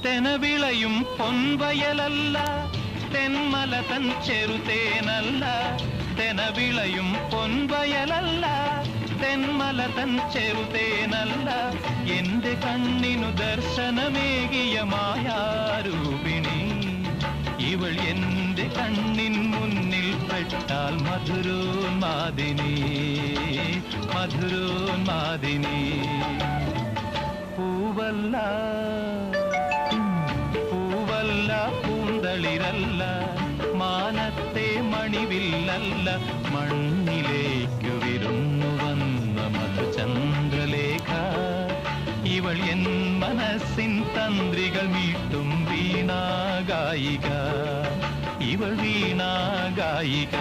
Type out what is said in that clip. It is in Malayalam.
തെനവിളയും പൊൻവയലല്ല തെന്മല തൻ ചെറുതേനല്ല തെനവിളയും പൊൻവയലല്ല തെന്മല തൻ ചെറുതേനല്ല എന്റെ കണ്ണിനു ദർശനമേകിയ മായാരൂപിണി ഇവൾ എന്റെ കണ്ണിൻ മുന്നിൽ പെട്ടാൽ മധുരോന്മാദിനി മധുരോന്മാദിനി പൂവല്ല പൂവല്ല പൂന്തളിരല്ല മാനത്തെ മണിവില്ലല്ല മണ്ണിലേക്കു വിരുന്നു വന്ന മധുചന്ദ്രലേഖ ഇവൾ എൻ മനസ്സിൻ തന്ത്രികൾ മീട്ടും വീണാഗായിക ഇവൾ വീണാഗായിക